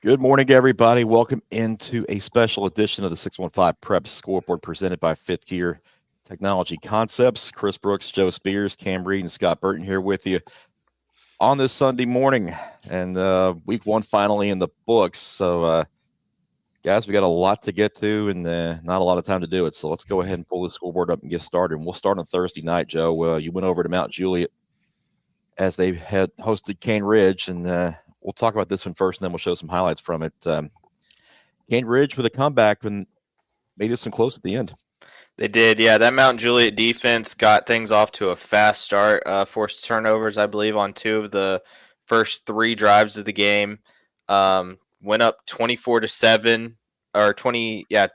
Good morning, everybody. Welcome into a special edition of the 615 Preps Scoreboard presented by Fifth Gear Technology Concepts. Chris Brooks, Joe Spears, Cam Reed, and Scott Burton here with you on this Sunday morning. And week one finally in the books. So, guys, we got a lot to get to and not a lot of time to do it. So let's go ahead and pull the scoreboard up and get started. And we'll start on Thursday night, Joe. You went over to Mount Juliet as they had hosted Cane Ridge, and we'll talk about this one first, and then we'll show some highlights from it. Cane Ridge with a comeback and made this one close at the end. They did, yeah. That Mount Juliet defense got things off to a fast start. Forced turnovers, I believe, on two of the first three drives of the game. Went up 24-7 or 20. Yeah,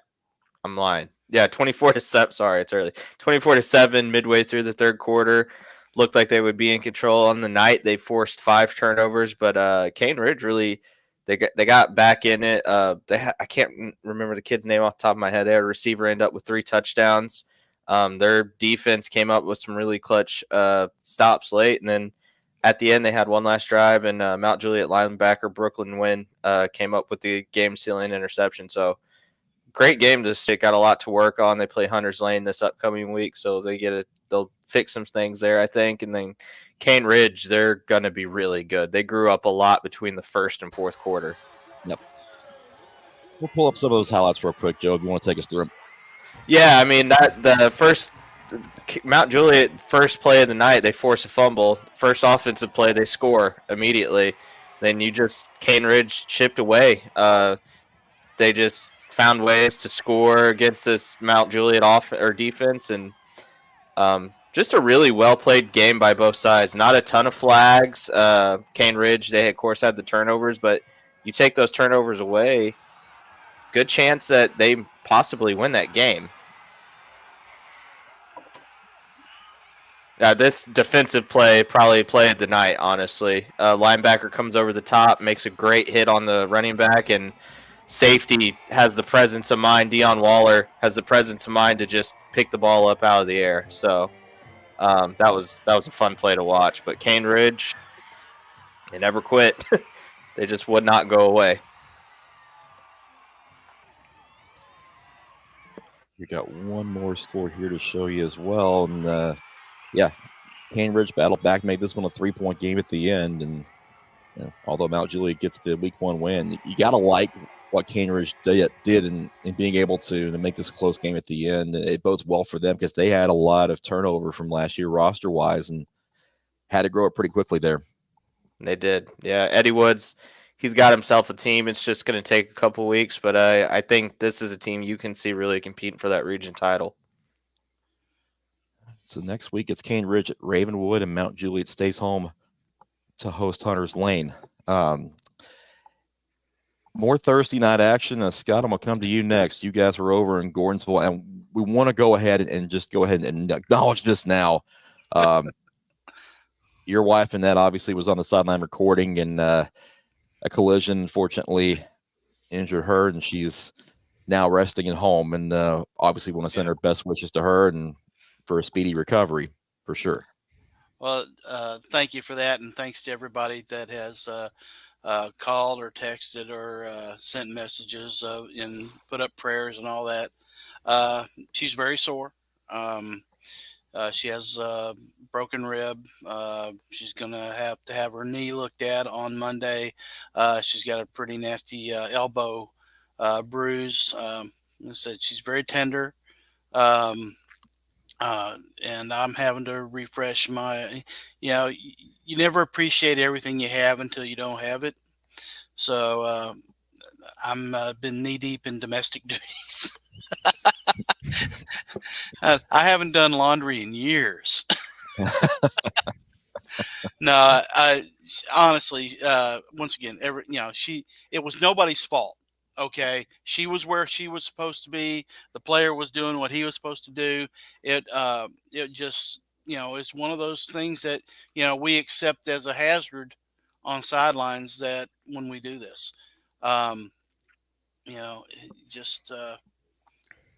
I'm lying. Yeah, 24-7. Sorry, it's early. 24-7 midway through the third quarter. Looked like they would be in control on the night. They forced 5 turnovers, but Cane Ridge really they got back in it. I can't remember the kid's name off the top of my head. They had a receiver end up with 3 touchdowns. Their defense came up with some really clutch stops late, and then at the end they had one last drive, and Mount Juliet linebacker Brooklyn Wynn came up with the game-sealing interception. So great game to stick. Got a lot to work on. They play Hunters Lane this upcoming week, so they'll fix some things there, I think. And then Cane Ridge, they're gonna be really good. They grew up a lot between the first and fourth quarter. Yep. We'll pull up some of those highlights real quick, Joe, if you want to take us through them. Yeah, I mean that the first Mount Juliet first play of the night, they force a fumble. First offensive play, they score immediately. Then Cane Ridge chipped away. They just found ways to score against this Mount Juliet defense, and just a really well played game by both sides. Not a ton of flags. Cane Ridge, they of course had the turnovers, but you take those turnovers away, good chance that they possibly win that game. This defensive play probably played the night, honestly. Linebacker comes over the top, makes a great hit on the running back, and safety has the presence of mind. Deion Waller has the presence of mind to just pick the ball up out of the air. So that was a fun play to watch. But Cane Ridge, they never quit. They just would not go away. We got one more score here to show you as well. And yeah, Cane Ridge battled back, made this one a 3-point game at the end. And although Mount Juliet gets the week one win, you got to like what Cane Ridge did in being able to make this a close game at the end. It bodes well for them because they had a lot of turnover from last year roster-wise and had to grow it pretty quickly there. They did. Yeah, Eddie Woods, he's got himself a team. It's just going to take a couple weeks, but I think this is a team you can see really competing for that region title. So next week it's Cane Ridge at Ravenwood, and Mount Juliet stays home to host Hunters Lane. More Thursday night action. Scott, I'm going to come to you next. You guys are over in Gordonsville, and we want to go ahead and just go ahead and acknowledge this now. Your wife, Annette, obviously was on the sideline recording, and a collision, unfortunately, injured her, and she's now resting at home. And obviously want to send our best wishes to her and for a speedy recovery, for sure. Well, thank you for that, and thanks to everybody that has called or texted or sent messages and put up prayers and all that. She's very sore. She has a broken rib. She's going to have her knee looked at on Monday. She's got a pretty nasty elbow bruise. I said she's very tender. And I'm having to refresh my, you never appreciate everything you have until you don't have it. So I'm been knee deep in domestic duties. I haven't done laundry in years. No, honestly, once again, it was nobody's fault. Okay, she was where she was supposed to be. The player was doing what he was supposed to do. It just, it's one of those things that, we accept as a hazard on sidelines that when we do this,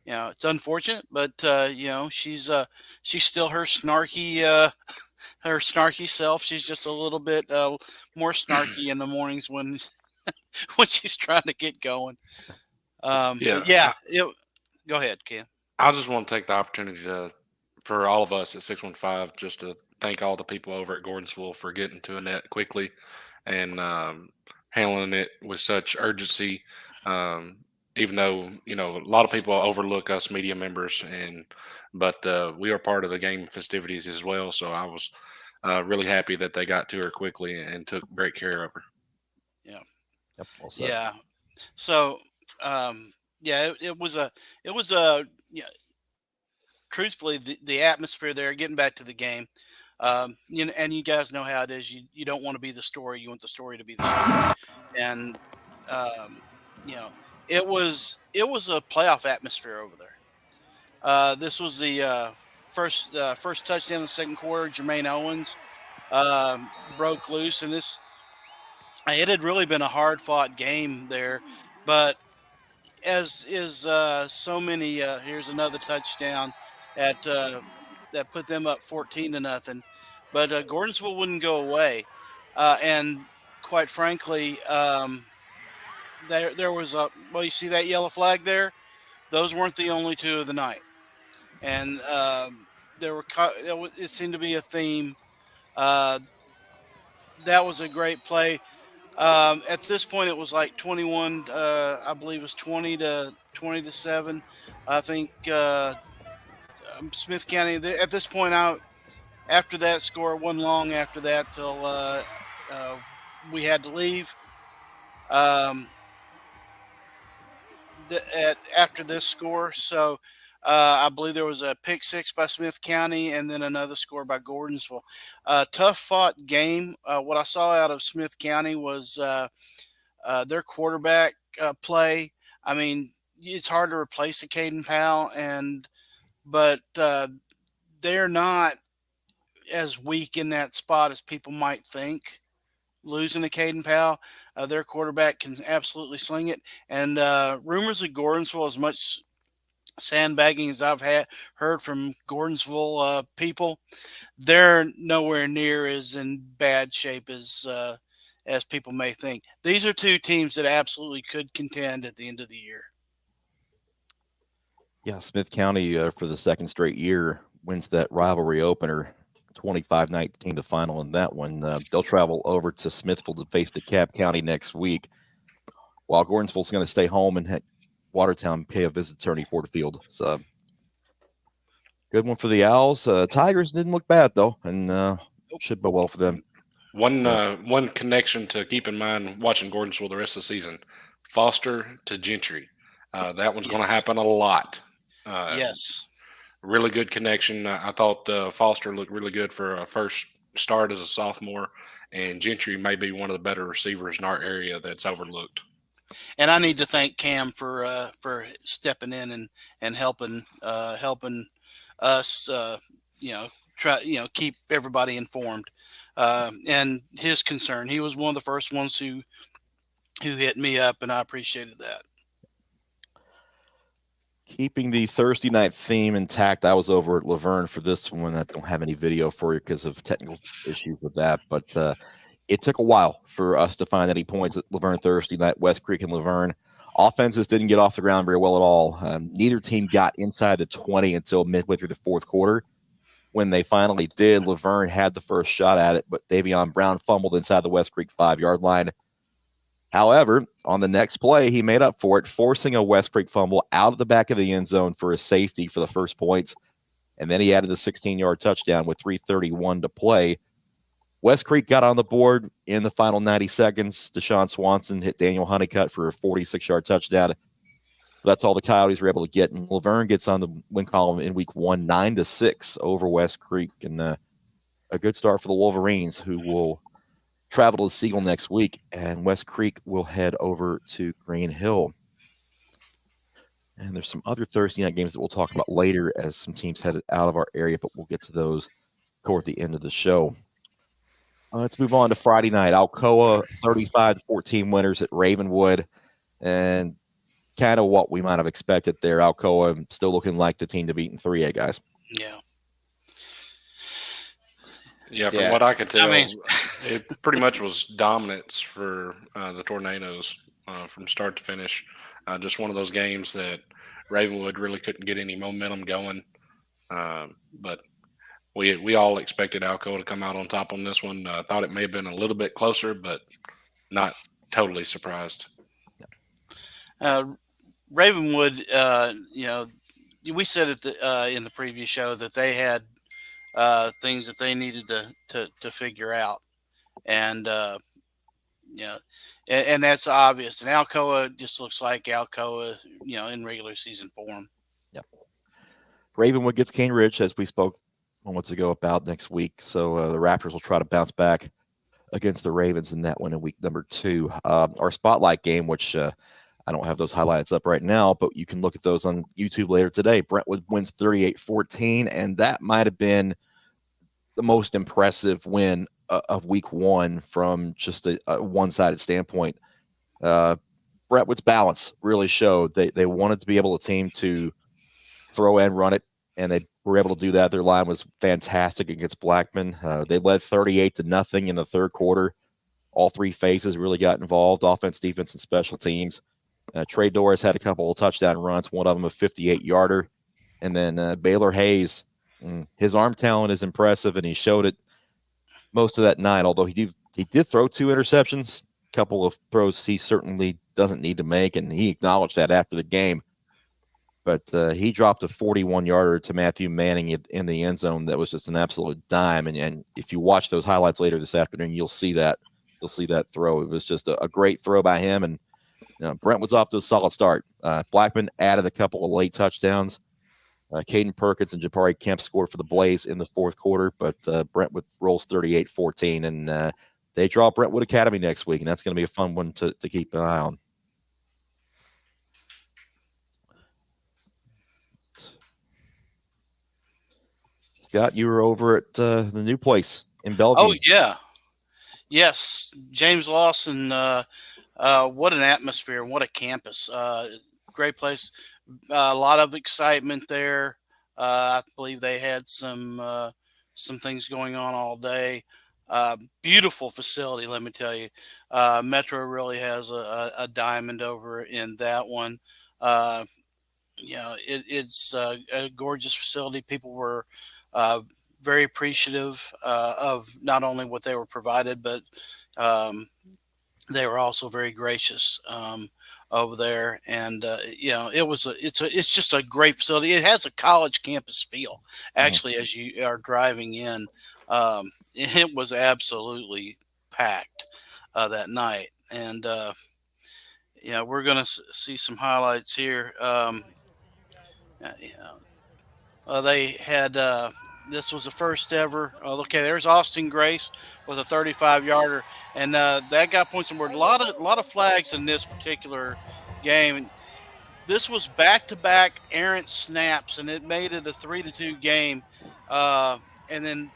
it's unfortunate, but she's still her snarky self. She's just a little bit more snarky in the mornings when when she's trying to get going. Yeah, But yeah, go ahead, Ken. I just want to take the opportunity for all of us at 615, just to thank all the people over at Gordonsville for getting to a net quickly and handling it with such urgency. Um, Even though a lot of people overlook us media members, but we are part of the game festivities as well. So I was really happy that they got to her quickly and took great care of her. Yeah, Yep, well said. yeah. So, yeah, it was a yeah. Truthfully, the atmosphere there. Getting back to the game, and you guys know how it is. You don't want to be the story. You want the story to be the story, and um, you know, it was a playoff atmosphere over there. This was the first touchdown in the second quarter. Jermaine Owens broke loose, and it had really been a hard fought game there, but as is so many. Here's another touchdown at that put them up 14-0. But Gordonsville wouldn't go away, and quite frankly, there was a well. You see that yellow flag there? Those weren't the only two of the night, and it seemed to be a theme. Uh, that was a great play. At this point, it was like 21. I believe it was 20-7. I think Smith County. At this point, out after that score, it wasn't long after that till uh, we had to leave. Um, After this score, so I believe there was a pick six by Smith County and then another score by Gordonsville. Tough fought game. What I saw out of Smith County was their quarterback play. I mean, it's hard to replace a Caden Powell, but they're not as weak in that spot as people might think. Losing to Caden Powell, their quarterback can absolutely sling it. And rumors of Gordonsville, as much sandbagging as I've heard from Gordonsville people, they're nowhere near as in bad shape as people may think. These are two teams that absolutely could contend at the end of the year. Yeah, Smith County for the second straight year wins that rivalry opener, 25-19, the final in that one. They'll travel over to Smithville to face DeKalb County next week, while Gordonsville's going to stay home and Watertown pay a visit to Ernie Ford Field. So good one for the Owls. Tigers didn't look bad though, and should go well for them. One connection to keep in mind watching Gordonsville the rest of the season: Foster to Gentry. That one's going to happen a lot. Yes. Really good connection. I thought Foster looked really good for a first start as a sophomore, and Gentry may be one of the better receivers in our area that's overlooked. And I need to thank Cam for stepping in and helping us keep everybody informed. And his concern, he was one of the first ones who hit me up, and I appreciated that. Keeping the Thursday night theme intact, I was over at Laverne for this one. I don't have any video for you because of technical issues with that, but it took a while for us to find any points at Laverne Thursday night. West Creek and Laverne offenses didn't get off the ground very well at all. Neither team got inside the 20 until midway through the fourth quarter. When they finally did, Laverne had the first shot at it, but Davion Brown fumbled inside the West Creek 5-yard line. However, on the next play, he made up for it, forcing a West Creek fumble out of the back of the end zone for a safety for the first points. And then he added the 16-yard touchdown with 3:31 to play. West Creek got on the board in the final 90 seconds. Deshaun Swanson hit Daniel Honeycutt for a 46-yard touchdown. That's all the Coyotes were able to get. And Laverne gets on the win column in week 1, 9-6 over West Creek. And a good start for the Wolverines, who will travel to Siegel next week. And West Creek will head over to Green Hill. And there's some other Thursday night games that we'll talk about later as some teams headed out of our area, but we'll get to those toward the end of the show. Let's move on to Friday night. Alcoa 35-14 winners at Ravenwood. And kind of what we might have expected there. Alcoa still looking like the team to beat in 3A, guys. Yeah, from what I could tell, it pretty much was dominance for the Tornadoes. from start to finish. Just one of those games that Ravenwood really couldn't get any momentum going. But we all expected Alcoa to come out on top on this one. Thought it may have been a little bit closer, but not totally surprised. Ravenwood, we said in the previous show that they had things that they needed to figure out, and and that's obvious. And Alcoa just looks like Alcoa, in regular season form. Yep. Ravenwood gets Cane Ridge, as we spoke moments ago about next week. So the Raptors will try to bounce back against the Ravens in that one in week number 2. Our spotlight game, which I don't have those highlights up right now, but you can look at those on YouTube later today. Brentwood wins 38-14, and that might have been the most impressive win of week 1 from just a one-sided standpoint. Brentwood's balance really showed. They wanted to be able to team to throw and run it, and they were able to do that. Their line was fantastic against Blackman. They led 38-0 in the third quarter. All 3 phases really got involved: offense, defense, and special teams. Trey Doris had a couple of touchdown runs, one of them a 58-yarder. And then Baylor Hayes, his arm talent is impressive, and he showed it most of that night, although he did throw 2 interceptions, a couple of throws he certainly doesn't need to make, and he acknowledged that after the game. But he dropped a 41-yarder to Matthew Manning in the end zone that was just an absolute dime. And if you watch those highlights later this afternoon, you'll see that throw. It was just a great throw by him. And Brentwood's off to a solid start. Blackman added a couple of late touchdowns. Caden Perkins and Jabari Kemp scored for the Blaze in the fourth quarter, but Brentwood rolls 38-14, and they draw Brentwood Academy next week, and that's going to be a fun one to keep an eye on. Scott, you were over at the new place in Bellevue. Oh, yeah. Yes, James Lawson. What an atmosphere, what a campus. Great place. A lot of excitement there. I believe they had some things going on all day. Beautiful facility, let me tell you. Metro really has a diamond over in that one. It's a gorgeous facility. People were very appreciative of not only what they were provided, but they were also very gracious over there. And it's just a great facility. It has a college campus feel, actually, as you are driving in. It was absolutely packed that night. And we're going to see some highlights here. They had this was the first ever. Okay, there's Austin Grace with a 35-yarder, and that got points on board. A lot of flags in this particular game. And this was back-to-back errant snaps, and it made it a 3-2 game. And then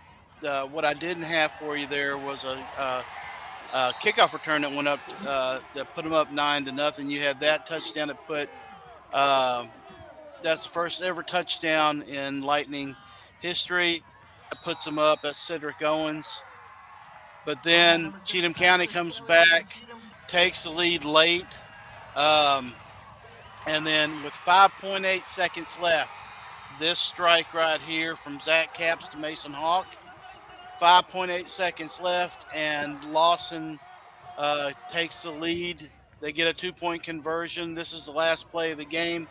what I didn't have for you there was a kickoff return that went up that put them up 9-0. You had that touchdown that put. That's the first ever touchdown in Lightning history. That puts them up. That's Cedric Owens. But then Cheatham County comes back, takes the lead late. And then with 5.8 seconds left, this strike right here from Zach Capps to Mason Hawk. 5.8 seconds left, and Lawson takes the lead. They get a 2-point conversion. This is the last play of the game.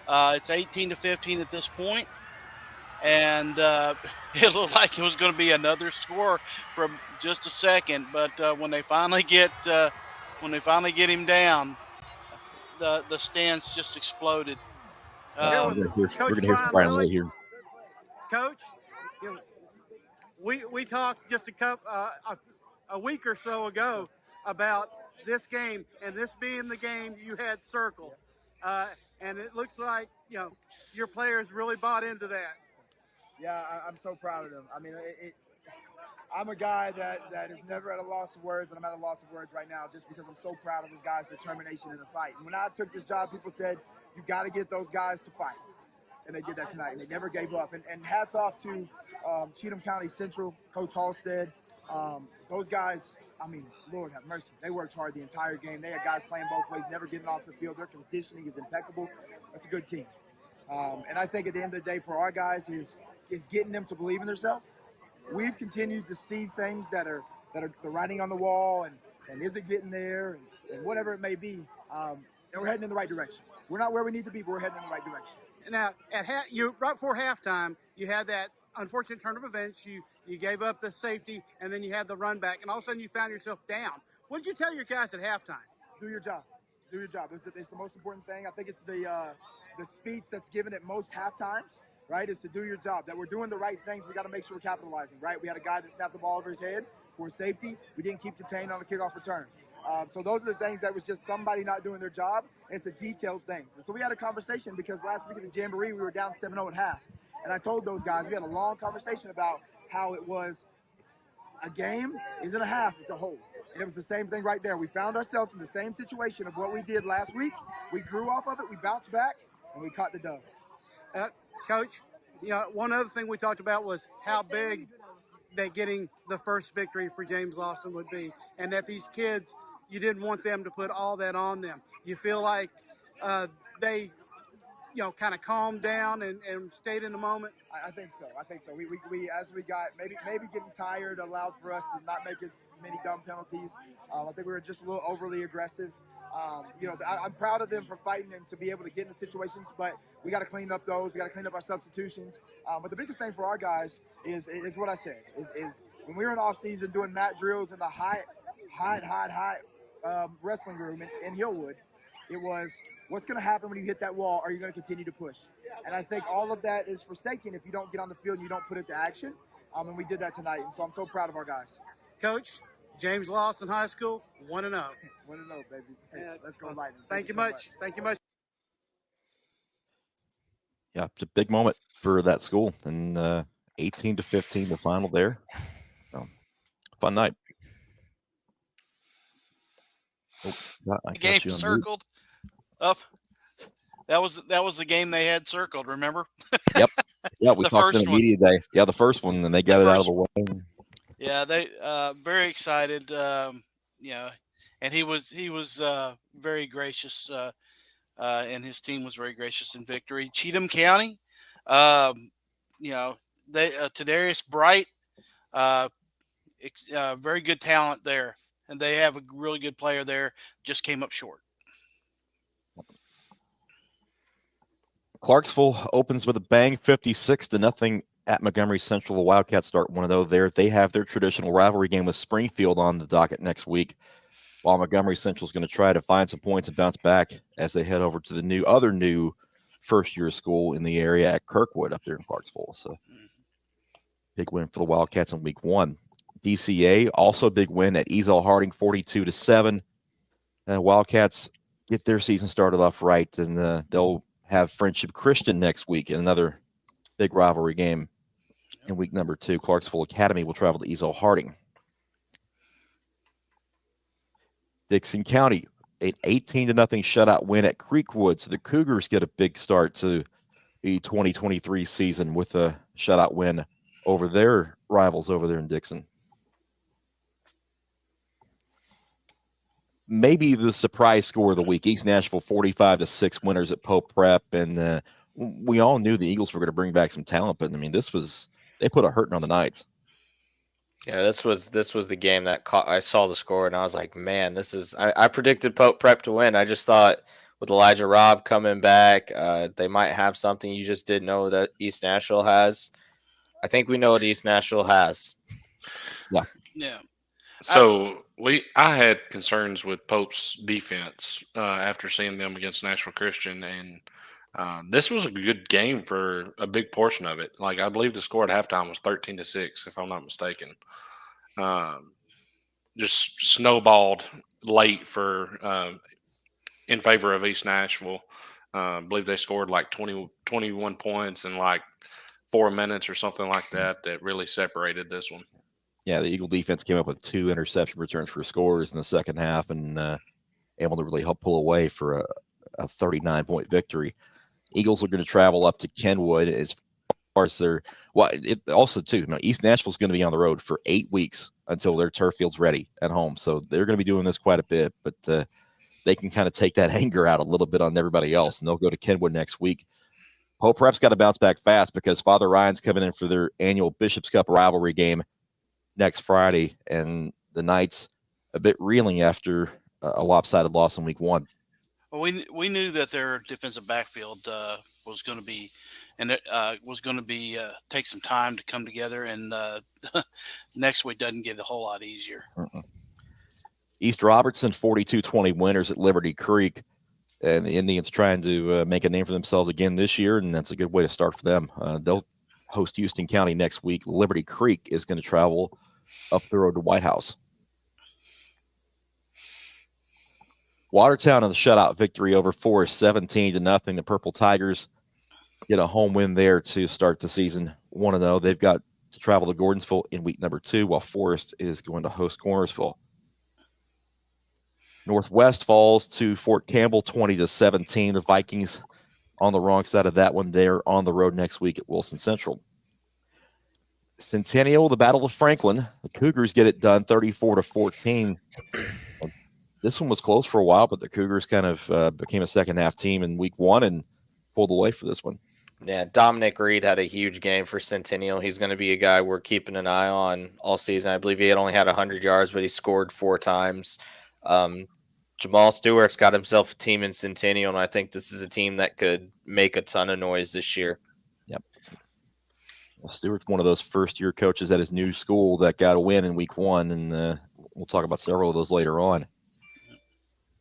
It's 18-15 at this point, and it looked like it was going to be another score for just a second. But when they finally get him down, the stands just exploded. We're going to hear from Brian Lee here. Coach, we talked just a week or so ago about this game and this being the game you had circled. And it looks like, your players really bought into that. Yeah, I'm so proud of them. I mean, I'm a guy that is never at a loss of words, and I'm at a loss of words right now just because I'm so proud of this guy's determination in the fight. And when I took this job, people said, you got to get those guys to fight. And they did that tonight, and they never gave up. And hats off to Cheatham County Central, Coach Halstead. Those guys I mean, Lord have mercy. They worked hard the entire game. They had guys playing both ways, never getting off the field. Their conditioning is impeccable. That's a good team. And I think at the end of the day for our guys is getting them to believe in themselves. We've continued to see things that are the writing on the wall and is it getting there and whatever it may be. And we're heading in the right direction. We're not where we need to be, but we're heading in the right direction. Now, right before halftime, you had that unfortunate turn of events. You gave up the safety, and then you had the run back, and all of a sudden you found yourself down. What did you tell your guys at halftime? Do your job. Do your job. It's the most important thing. I think it's the speech that's given at most halftimes, right, is to do your job. That we're doing the right things. We got to make sure we're capitalizing, right? We had a guy that snapped the ball over his head for safety. We didn't keep contained on the kickoff return. So those are the things that was just somebody not doing their job. And it's the detailed things. And so we had a conversation because last week at the Jamboree, we were down 7-0 at half. And I told those guys, we had a long conversation about how it was a game isn't a half, it's a whole. And it was the same thing right there. We found ourselves in the same situation of what we did last week. We grew off of it, we bounced back, and we caught the dub. Coach, one other thing we talked about was how big that getting the first victory for James Lawson would be, and that these kids, you didn't want them to put all that on them. You feel like they, kind of calmed down and stayed in the moment? I think so. We as we got maybe getting tired allowed for us to not make as many dumb penalties. I think we were just a little overly aggressive. I'm proud of them for fighting and to be able to get into situations, but we got to clean up those. We got to clean up our substitutions. But the biggest thing for our guys is what I said, is when we were in off season doing mat drills in the hot wrestling room in Hillwood, it was, what's going to happen when you hit that wall? Are you going to continue to push? And I think all of that is forsaken if you don't get on the field and you don't put it to action. And we did that tonight. And so I'm so proud of our guys. Coach, James Lawson High School, 1-0. 1-0, baby. Hey, let's go Lightning. Thank you so much. Thank you much. Yeah, it's a big moment for that school. And 18-15, the final there. Fun night. The game circled up. That was the game they had circled. Remember? Yep. Yeah, we The talked in first the one. media day. Yeah, the first one, and they got it out of the way. Yeah, they very excited. And he was very gracious, and his team was very gracious in victory. Cheatham County, they Tadarius Bright, very good talent there, and they have a really good player there. Just came up short. Clarksville opens with a bang, 56-0 at Montgomery Central. The Wildcats start 1-0 there. They have their traditional rivalry game with Springfield on the docket next week, while Montgomery Central is going to try to find some points and bounce back as they head over to the other new first-year school in the area at Kirkwood up there in Clarksville. So big win for the Wildcats in week 1. DCA, also big win at Easel Harding, 42-7. Wildcats get their season started off right, and they'll have Friendship Christian next week in another big rivalry game in week number 2. Clarksville Academy will travel to Easel Harding. Dixon County, an 18-0 shutout win at Creekwood. So the Cougars get a big start to the 2023 season with a shutout win over their rivals over there in Dixon. Maybe the surprise score of the week, East Nashville 45-6 winners at Pope Prep. And we all knew the Eagles were going to bring back some talent, but I mean, they put a hurting on the Knights. Yeah, this was the game that I saw the score and I was like, man, I predicted Pope Prep to win. I just thought with Elijah Robb coming back, they might have something you just didn't know that East Nashville has. I think we know what East Nashville has. Yeah. So I had concerns with Pope's defense after seeing them against Nashville Christian, and this was a good game for a big portion of it. Like, I believe the score at halftime was 13-6, if I'm not mistaken. Just snowballed late in favor of East Nashville. I believe they scored like 21 points in like 4 minutes or something like that really separated this one. Yeah, the Eagle defense came up with 2 interception returns for scores in the second half and able to really help pull away for a 39-point victory. Eagles are going to travel up to Kenwood. As far as their it also too. East Nashville's going to be on the road for 8 weeks until their turf field's ready at home, so they're going to be doing this quite a bit. But they can kind of take that anger out a little bit on everybody else, and they'll go to Kenwood next week. Pope Prep's got to bounce back fast because Father Ryan's coming in for their annual Bishop's Cup rivalry game next Friday, and the Knights a bit reeling after a lopsided loss in week 1. Well, we knew that their defensive backfield was going to be, and it was going to be take some time to come together, and next week doesn't get a whole lot easier. East Robertson 42-20 winners at Liberty Creek, and the Indians trying to make a name for themselves again this year, and that's a good way to start for them. They'll host Houston County next week. Liberty Creek is going to travel up the road to White House. Watertown in the shutout victory over Forest 17-0. The Purple Tigers get a home win there to start the season 1-0. They've got to travel to Gordonsville in week number 2, while Forest is going to host Cornersville. Northwest falls to Fort Campbell 20-17. The Vikings on the wrong side of that one. They're on the road next week at Wilson Central. Centennial, the Battle of Franklin. The Cougars get it done 34-14. This one was close for a while, but the Cougars kind of became a second half team in week 1 and pulled away for this one. Yeah, Dominic Reed had a huge game for Centennial. He's going to be a guy we're keeping an eye on all season. I believe he had only had 100 yards, but he scored 4 times. Jamal Stewart's got himself a team in Centennial, and I think this is a team that could make a ton of noise this year. Yep. Well, Stewart's one of those first-year coaches at his new school that got a win in week 1, and we'll talk about several of those later on.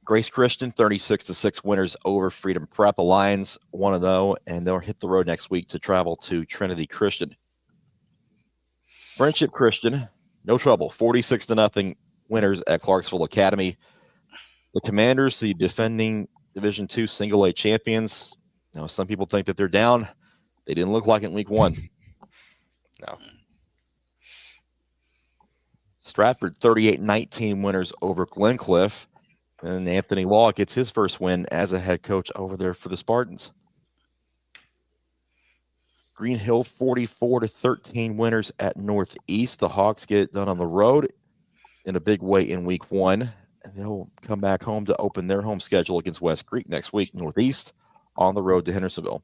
Grace Christian, 36-6 winners over Freedom Prep. Lions 1-0, and they'll hit the road next week to travel to Trinity Christian. Friendship Christian, no trouble, 46-0 winners at Clarksville Academy. The Commanders, the defending Division II single A champions. Now, some people think that they're down. They didn't look like it in week 1. No. Stratford, 38-19 winners over Glencliff. And Anthony Law gets his first win as a head coach over there for the Spartans. Green Hill, 44-13 winners at Northeast. The Hawks get it done on the road in a big way in week 1. And they'll come back home to open their home schedule against West Creek next week. Northeast on the road to Hendersonville.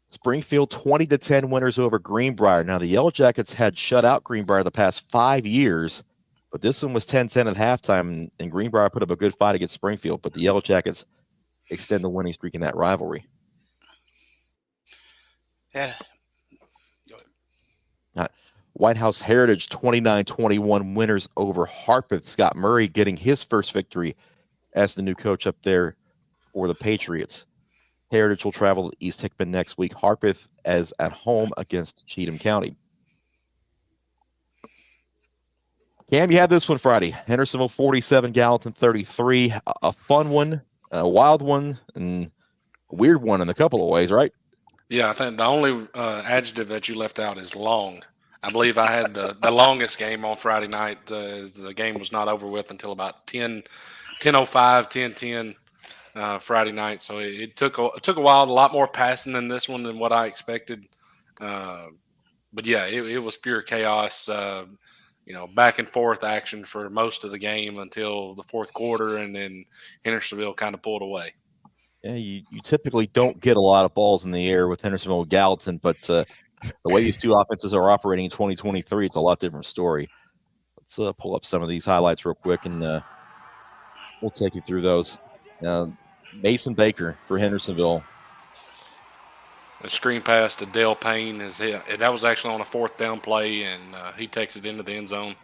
Springfield, 20-10 winners over Greenbrier. Now, the Yellow Jackets had shut out Greenbrier the past 5 years, but this one was 10-10 at halftime, and Greenbrier put up a good fight against Springfield, but the Yellow Jackets extend the winning streak in that rivalry. Yeah. White House Heritage, 29-21 winners over Harpeth. Scott Murray getting his first victory as the new coach up there for the Patriots. Heritage will travel to East Hickman next week. Harpeth as at home against Cheatham County. Cam, you had this one Friday. Hendersonville 47, Gallatin 33. A fun one, a wild one, and a weird one in a couple of ways, right? Yeah, I think the only adjective that you left out is long. I believe I had the longest game on Friday night. As the game was not over with until about 10:05, 10:10 Friday night. So it took a while, a lot more passing in this one than what I expected. But yeah, it was pure chaos. Back and forth action for most of the game until the fourth quarter, and then Hendersonville kind of pulled away. Yeah, you typically don't get a lot of balls in the air with Hendersonville and Gallatin, but the way these two offenses are operating in 2023, it's a lot different story. Let's pull up some of these highlights real quick, and we'll take you through those. Mason Baker for Hendersonville. A screen pass to Dale Payne. That was actually on a 4th down play, and he takes it into the end zone.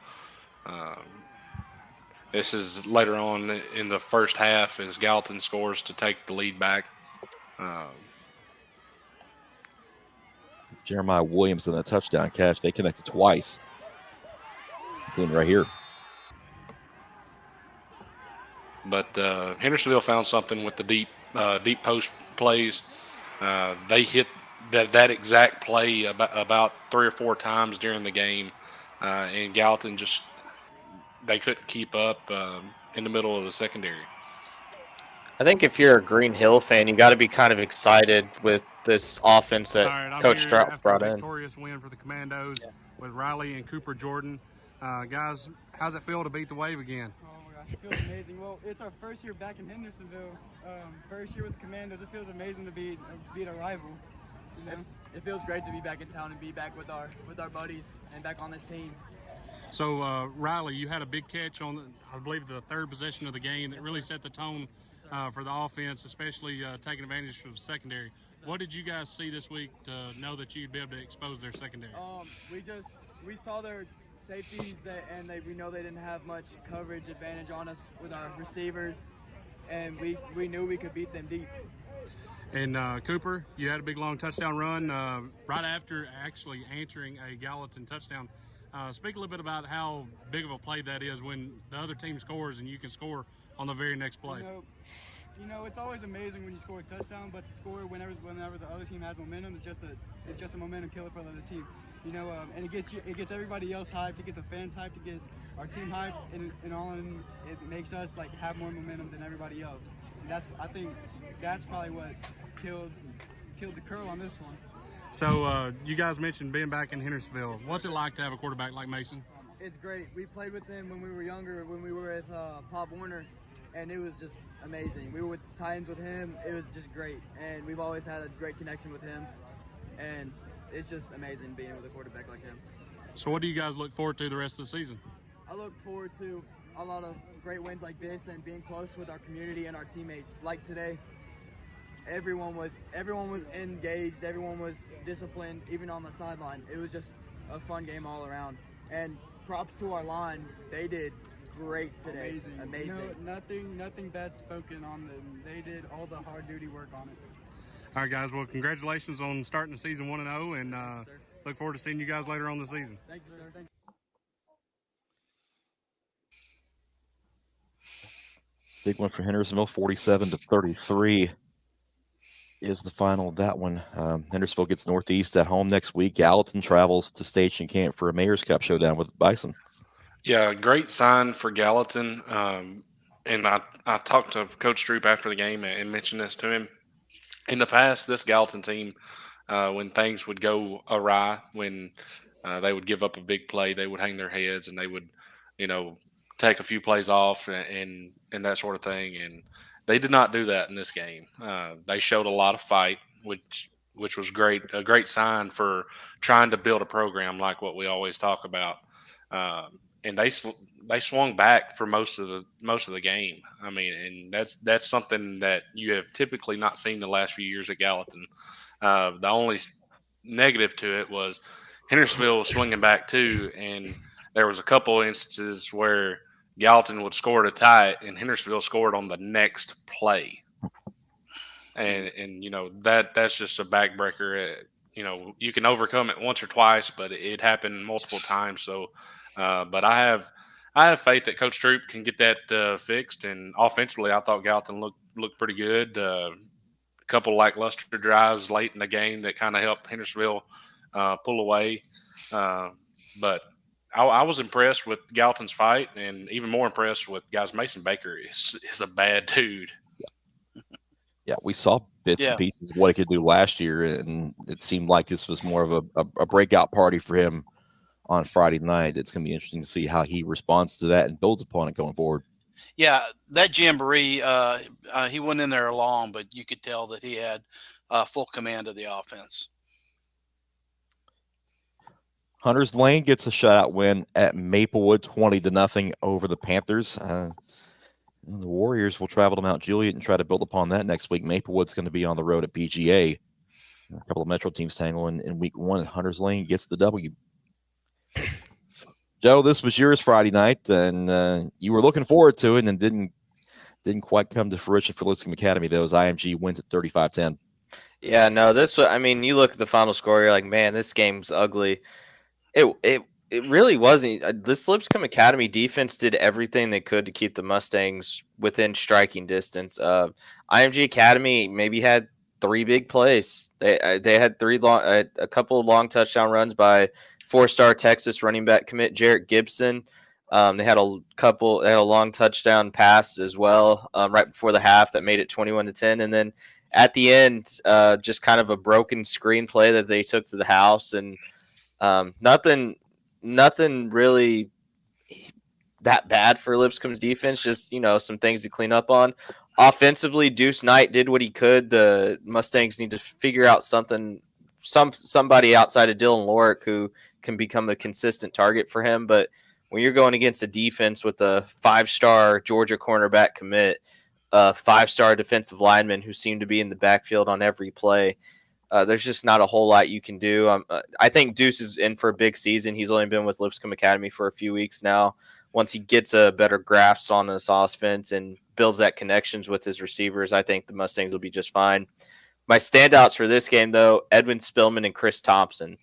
This is later on in the first half as Gallatin scores to take the lead back. Jeremiah Williams in a touchdown catch. They connected twice, including right here. But Hendersonville found something with the deep post plays. They hit that exact play about 3 or 4 times during the game, and Gallatin they couldn't keep up in the middle of the secondary. I think if you're a Green Hill fan, you got to be kind of excited with this offense that All right, I'm Coach here Strout after brought a in. victorious win for the Commandos with Riley and Cooper Jordan. Guys, how's it feel to beat the Wave again? Oh my gosh, it feels amazing. Well, it's our first year back in Hendersonville. First year with the Commandos. It feels amazing to beat a rival. You know? It feels great to be back in town and be back with our buddies and back on this team. So, Riley, you had a big catch on, I believe, the third possession of the game that really set the tone for the offense, especially taking advantage of the secondary. What did you guys see this week to know that you'd be able to expose their secondary? We saw their safeties we know they didn't have much coverage advantage on us with our receivers, and we knew we could beat them deep. And Cooper, you had a big long touchdown run right after actually answering a Gallatin touchdown. Speak a little bit about how big of a play that is when the other team scores and you can score on the very next play. You know, it's always amazing when you score a touchdown, but to score whenever the other team has momentum, it's just a momentum killer for the other team. You know, and it gets everybody else hyped. It gets the fans hyped. It gets our team hyped, and it makes us like have more momentum than everybody else. And I think that's probably what killed the curl on this one. So you guys mentioned being back in Hendersonville. What's it like to have a quarterback like Mason? It's great. We played with him when we were younger, when we were with Pop Warner, and it was just amazing. We were with the Titans with him. It was just great, and we've always had a great connection with him, and it's just amazing being with a quarterback like him. So what do you guys look forward to the rest of the season? I look forward to a lot of great wins like this and being close with our community and our teammates. Like today, everyone was engaged, everyone was disciplined, even on the sideline. It was just a fun game all around. And props to our line, they did great today. Amazing. No, nothing bad spoken on them. They did all the hard duty work on it. All right, guys. Well, congratulations on starting the season 1-0, and look forward to seeing you guys later on the season. Thank you, sir. Thank you. Big one for Hendersonville, 47-33 is the final of that one. Hendersonville gets Northeast at home next week. Gallatin travels to Station Camp for a Mayor's Cup showdown with Bison. Yeah, great sign for Gallatin. And I talked to Coach Stroop after the game and mentioned this to him. In the past, this Gallatin team, when things would go awry, when they would give up a big play, they would hang their heads and they would, take a few plays off and that sort of thing. And they did not do that in this game. They showed a lot of fight, which was great, a great sign for trying to build a program like what we always talk about. And they swung back for most of the game. I mean, and that's something that you have typically not seen the last few years at Gallatin. The only negative to it was Hendersonville was swinging back too, and there was a couple instances where Gallatin would score to tie it, and Hendersonville scored on the next play. And that's just a backbreaker. You can overcome it once or twice, but it happened multiple times. So. But I have faith that Coach Stroop can get that fixed. And offensively, I thought Gallatin looked pretty good. A couple lackluster drives late in the game that kind of helped Hendersonville pull away. But I was impressed with Gallatin's fight, and even more impressed with guys. Mason Baker is a bad dude. Yeah, we saw bits and pieces of what he could do last year, and it seemed like this was more of a breakout party for him on Friday night. It's going to be interesting to see how he responds to that and builds upon it going forward. Yeah, that jamboree, he went in there long, but you could tell that he had full command of the offense. Hunters Lane gets a shutout win at Maplewood, 20-0 over the Panthers. The Warriors will travel to Mount Juliet and try to build upon that next week. Maplewood's going to be on the road at PGA. A couple of Metro teams tangle in week one, and Hunters Lane gets the W. Joe, this was yours Friday night, and you were looking forward to it, and didn't quite come to fruition for Lipscomb Academy. Those IMG wins at 35-10. Yeah, no, you look at the final score, you're like, man, this game's ugly. It really wasn't. This Lipscomb Academy defense did everything they could to keep the Mustangs within striking distance. IMG Academy maybe had 3 big plays. They had a couple of long touchdown runs by 4-star Texas running back commit Jarrett Gibson. They had a long touchdown pass as well right before the half that made it 21-10. And then at the end, just kind of a broken screenplay that they took to the house, and nothing really that bad for Lipscomb's defense. Just some things to clean up on. Offensively, Deuce Knight did what he could. The Mustangs need to figure out somebody outside of Dylan Lorick who can become a consistent target for him. But when you're going against a defense with a 5-star Georgia cornerback commit, a 5-star defensive lineman who seem to be in the backfield on every play, there's just not a whole lot you can do. I think Deuce is in for a big season. He's only been with Lipscomb Academy for a few weeks now. Once he gets a better grasp on this offense and builds that connections with his receivers, I think the Mustangs will be just fine. My standouts for this game, though, Edwin Spillman and Chris Thompson.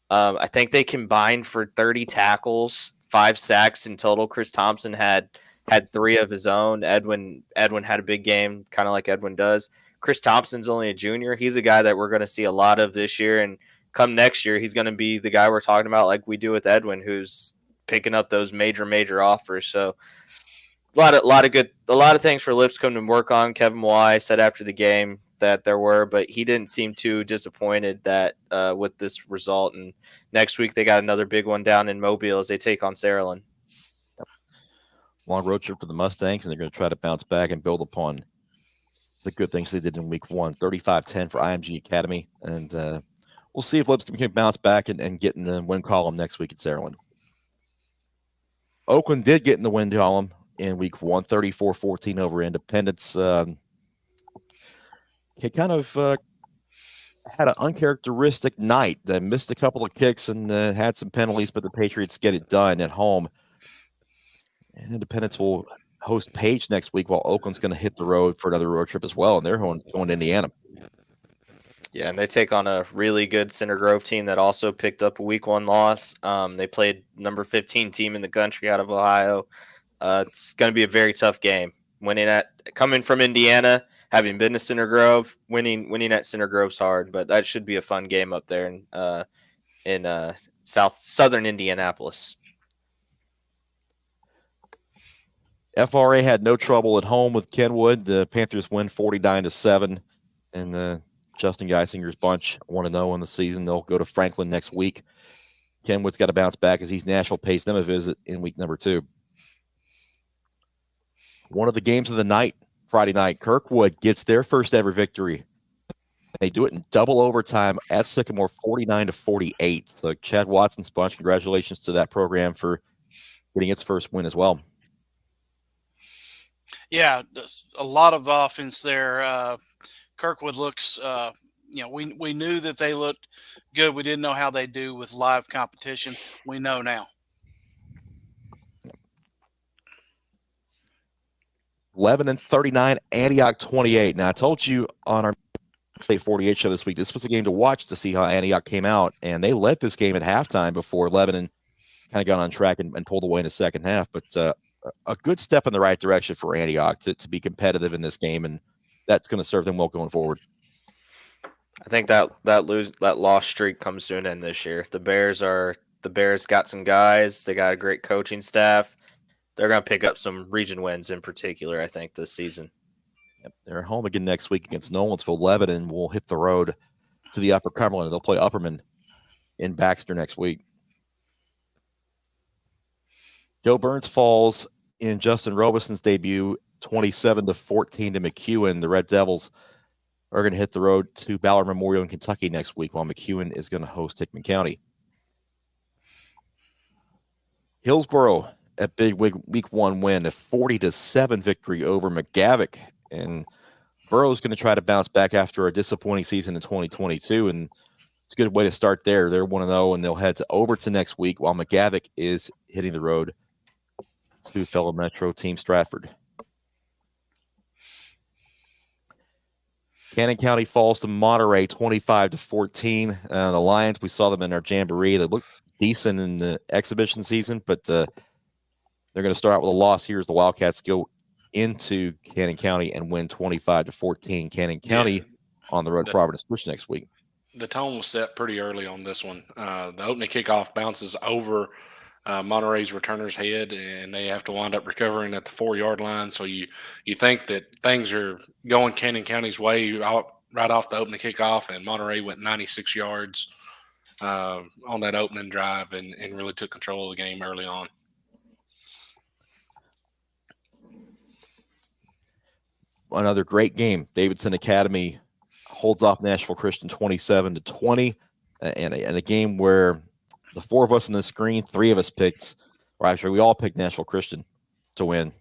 I think they combined for 30 tackles, 5 sacks in total. Chris Thompson had 3 of his own. Edwin had a big game, kind of like Edwin does. Chris Thompson's only a junior. He's a guy that we're going to see a lot of this year, and come next year, he's going to be the guy we're talking about, like we do with Edwin, who's picking up those major offers. So a lot of things for Lipscomb to work on. Kevin Mawai said after the game that there were, but he didn't seem too disappointed that with this result. And next week they got another big one down in Mobile as they take on Saraland. Long road trip for the Mustangs, and they're going to try to bounce back and build upon the good things they did in week 1. 35-10 for IMG Academy, and we'll see if Lipscomb can bounce back and get in the win column next week at Saraland. Oakland did get in the win column in week 1, 34-14 over Independence. He kind of had an uncharacteristic night. They missed a couple of kicks and had some penalties, but the Patriots get it done at home. And Independence will host Page next week, while Oakland's going to hit the road for another road trip as well, and they're going to Indiana. Yeah, and they take on a really good Center Grove team that also picked up a week 1 loss. They played number 15 team in the country out of Ohio. It's going to be a very tough game. Coming from Indiana, having been to Center Grove, winning at Center Grove's hard, but that should be a fun game up there in southern Indianapolis. FRA had no trouble at home with Kenwood. The Panthers win 49-7, and Justin Geisinger's bunch 1-0 in the season. They'll go to Franklin next week. Kenwood's got to bounce back as he's national pays them a visit in week number 2. One of the games of the night, Friday night, Kirkwood gets their first ever victory. They do it in double overtime at Sycamore, 49-48. So Chad Watson's bunch, congratulations to that program for getting its first win as well. Yeah, a lot of offense there. Kirkwood looks, we knew that they looked good. We didn't know how they do with live competition. We know now. 11-39, Antioch 28. Now, I told you on our State 48 show this week, this was a game to watch to see how Antioch came out, and they led this game at halftime before Lebanon kind of got on track and pulled away in the second half. But a good step in the right direction for Antioch to be competitive in this game, and that's going to serve them well going forward. I think that loss streak comes to an end this year. The Bears got some guys. They got a great coaching staff. They're going to pick up some region wins in particular, I think, this season. Yep. They're home again next week against Nolensville. Lebanon will hit the road to the Upper Cumberland. They'll play Upperman in Baxter next week. Joe Burns falls in Justin Robeson's debut, 27-14 to McEwen. The Red Devils are going to hit the road to Ballard Memorial in Kentucky next week, while McEwen is going to host Hickman County. Hillsboro, a big week 1 win, a 40-7 victory over McGavick. And Burrow's going to try to bounce back after a disappointing season in 2022, and it's a good way to start there. They're 1-0, and they'll head to Overton next week, while McGavick is hitting the road to fellow Metro team Stratford. Cannon County falls to Monterey, 25-14. The Lions, we saw them in our jamboree. They looked decent in the exhibition season, but they're going to start out with a loss here as the Wildcats go into Cannon County and win 25-14. Cannon County on the road to Providence Christian next week. The tone was set pretty early on this one. The opening kickoff bounces over Monterey's returner's head, and they have to wind up recovering at the 4-yard line. So you think that things are going Cannon County's way right off the opening kickoff, and Monterey went 96 yards on that opening drive and really took control of the game early on. Another great game. Davidson Academy holds off Nashville Christian 27-20, and a game where the four of us on the screen, three of us picked, or actually we all picked Nashville Christian to win.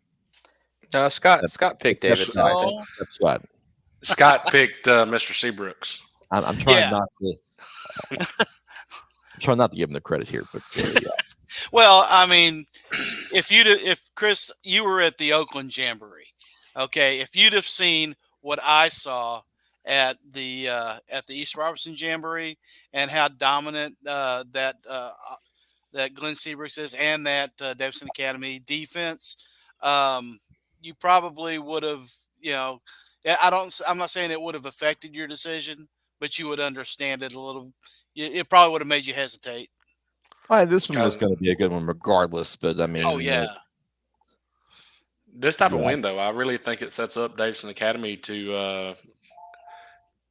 No, Scott picked Except Davidson, I think. Except Scott. Scott picked Mr. Seabrooks. I'm trying Yeah. not to. I'm trying not to give him the credit here, but yeah. Well, I mean, if Chris, you were at the Oakland Jamboree, okay, if you'd have seen what I saw at the East Robertson Jamboree and how dominant that Glenn Seabrooks is and that Davidson Academy defense, you probably would have, I'm not saying it would have affected your decision, but you would understand it a little. It probably would have made you hesitate. All right, this one was going to be a good one regardless, but I mean, Oh yeah. This type of win, though, I really think it sets up Davidson Academy to,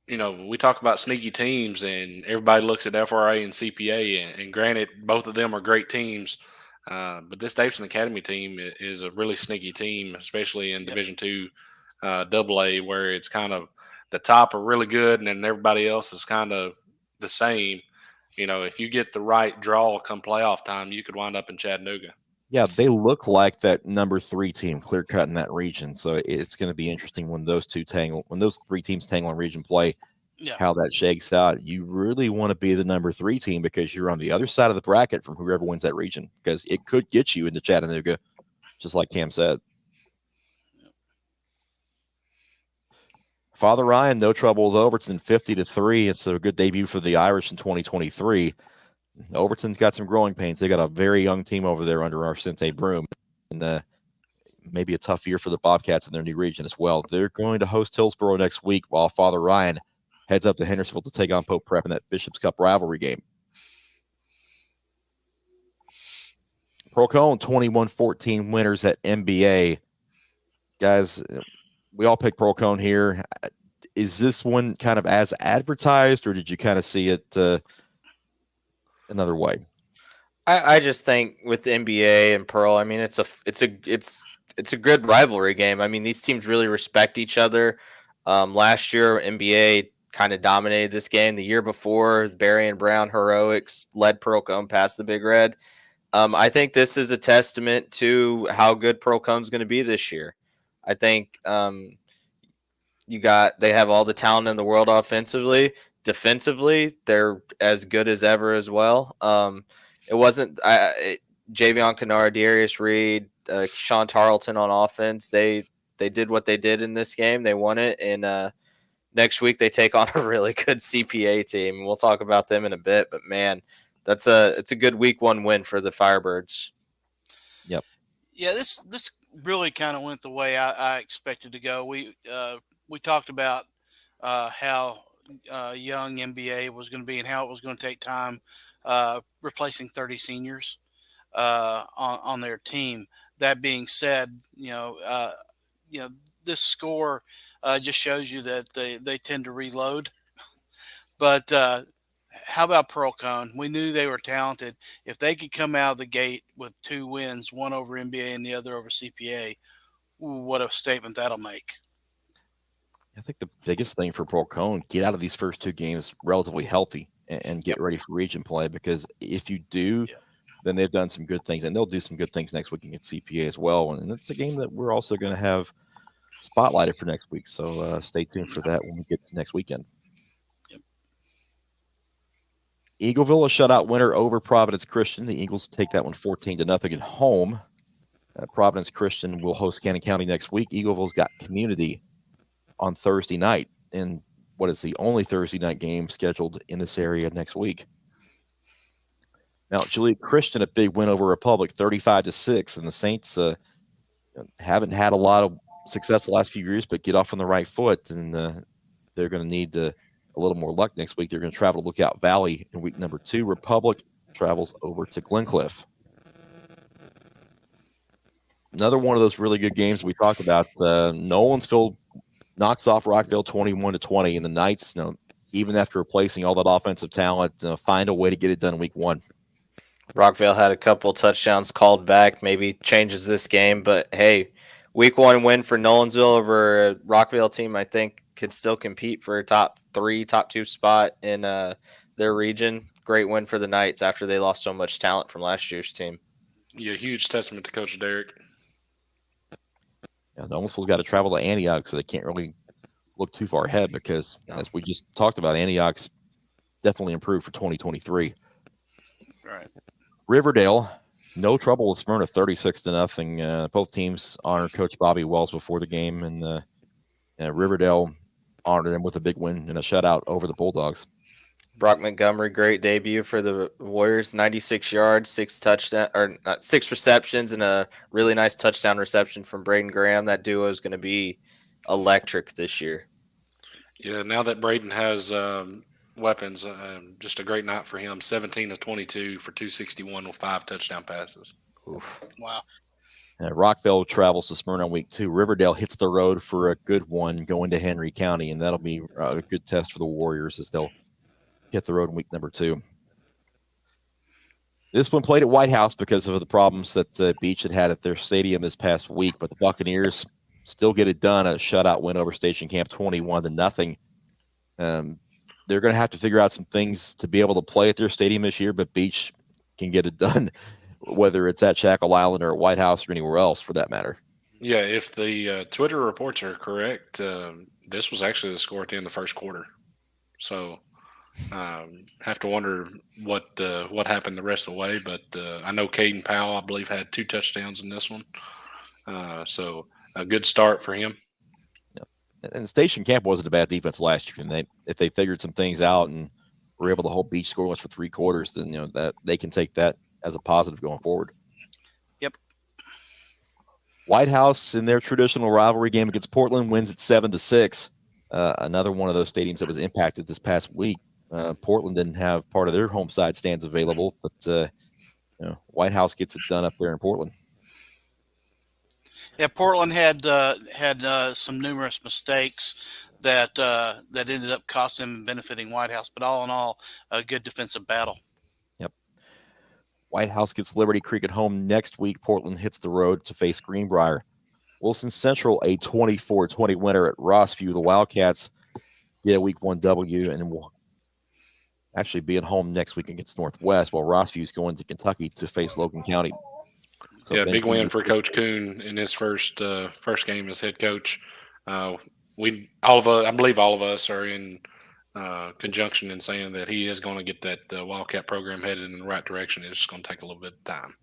we talk about sneaky teams, and everybody looks at FRA and CPA, and granted, both of them are great teams, but this Davidson Academy team is a really sneaky team, especially in Division II AA, where it's kind of the top are really good, and then everybody else is kind of the same. If you get the right draw come playoff time, you could wind up in Chattanooga. Yeah, they look like that number 3 team, clear cut in that region. So it's going to be interesting when those three teams tangle in region play, how that shakes out. You really want to be the number 3 team because you're on the other side of the bracket from whoever wins that region, because it could get you into Chattanooga, just like Cam said. Father Ryan, no trouble with Overton, 50-3. It's a good debut for the Irish in 2023. Overton's got some growing pains. They got a very young team over there under Arcente Broom, and maybe a tough year for the Bobcats in their new region as well. They're going to host Hillsboro next week, while Father Ryan heads up to Hendersonville to take on Pope Prep in that Bishop's Cup rivalry game. Procone 21-14 winners at NBA. Guys, we all picked Procone here. Is this one kind of as advertised, or did you kind of see it another way? I just think with the NBA and Pearl, I mean, it's a good rivalry game. I mean, these teams really respect each other. Last year, NBA kind of dominated this game. The year before, Barry and Brown Heroics led Pearl-Cohn past the Big Red. I think this is a testament to how good Pearl-Cohn's going to be this year. I think they have all the talent in the world offensively. Defensively, they're as good as ever as well. It wasn't Javion Kennard, Darius Reed, Sean Tarleton on offense. They did what they did in this game. They won it, and next week they take on a really good CPA team. We'll talk about them in a bit, but man, it's a good week 1 win for the Firebirds. Yep. Yeah, this really kind of went the way I expected to go. We talked about how young NBA was going to be and how it was going to take time replacing 30 seniors on their team. That being said, this score just shows you that they tend to reload. But how about Pearl-Cohn? We knew they were talented. If they could come out of the gate with 2 wins, one over NBA and the other over CPA, what a statement that'll make. I think the biggest thing for Pearl-Cohn, get out of these first 2 games relatively healthy and get ready for region play, because if you do, then they've done some good things, and they'll do some good things next week against CPA as well. And it's a game that we're also going to have spotlighted for next week. So stay tuned for that when we get to next weekend. Eagleville, a shutout winner over Providence Christian. The Eagles take that one 14-0 at home. Providence Christian will host Cannon County next week. Eagleville's got Community on Thursday night, and what is the only Thursday night game scheduled in this area next week. Mount Juliet Christian, a big win over Republic, 35-6, and the Saints haven't had a lot of success the last few years, but get off on the right foot, and they're going to need a little more luck next week. They're going to travel to Lookout Valley in week number 2. Republic travels over to Glencliff. Another one of those really good games we talked about. Nolansville knocks off Rockville 21-20, and the Knights, even after replacing all that offensive talent, find a way to get it done in week 1. Rockville had a couple touchdowns called back, maybe changes this game, but hey, week 1 win for Nolensville over a Rockville team I think could still compete for a top 3, top 2 spot in their region. Great win for the Knights after they lost so much talent from last year's team. Yeah, huge testament to Coach Derek. Yeah, Nolensville's got to travel to Antioch, so they can't really look too far ahead because, as we just talked about, Antioch's definitely improved for 2023. Right. Riverdale, no trouble with Smyrna, 36-0. Both teams honored Coach Bobby Wells before the game, and Riverdale honored them with a big win and a shutout over the Bulldogs. Brock Montgomery, great debut for the Warriors. 96 yards, 6 receptions, and a really nice touchdown reception from Braden Graham. That duo is going to be electric this year. Yeah, now that Braden has weapons, just a great night for him. 17-22 for 261 with 5 touchdown passes. Oof. Wow. Rockville travels to Smyrna week 2. Riverdale hits the road for a good one going to Henry County, and that'll be a good test for the Warriors as they'll hit the road in week number 2. This one played at White House because of the problems that Beach had at their stadium this past week, but the Buccaneers still get it done. A shutout win over Station Camp 21-0. They're going to have to figure out some things to be able to play at their stadium this year, but Beach can get it done, whether it's at Shackle Island or at White House or anywhere else for that matter. Yeah, if the Twitter reports are correct, this was actually the score at the end of the first quarter. So have to wonder what happened the rest of the way. But I know Caden Powell, I believe, had 2 touchdowns in this one. So a good start for him. And Station Camp wasn't a bad defense last year, and if they figured some things out and were able to hold Beach scoreless for 3 quarters, then that they can take that as a positive going forward. Yep. White House in their traditional rivalry game against Portland wins at 7-6. Another one of those stadiums that was impacted this past week. Portland didn't have part of their home side stands available, but White House gets it done up there in Portland. Yeah, Portland had some numerous mistakes that ended up costing them and benefiting White House. But all in all, a good defensive battle. Yep. White House gets Liberty Creek at home next week. Portland hits the road to face Greenbrier. Wilson Central, a 24-20 winner at Rossview. The Wildcats get a week 1 W and will actually be at home next week against Northwest, while Rossview is going to Kentucky to face Logan County. So yeah, big win for Coach Kuhn in his first game as head coach. I believe all of us are in conjunction in saying that he is going to get that Wildcat program headed in the right direction. It's just going to take a little bit of time.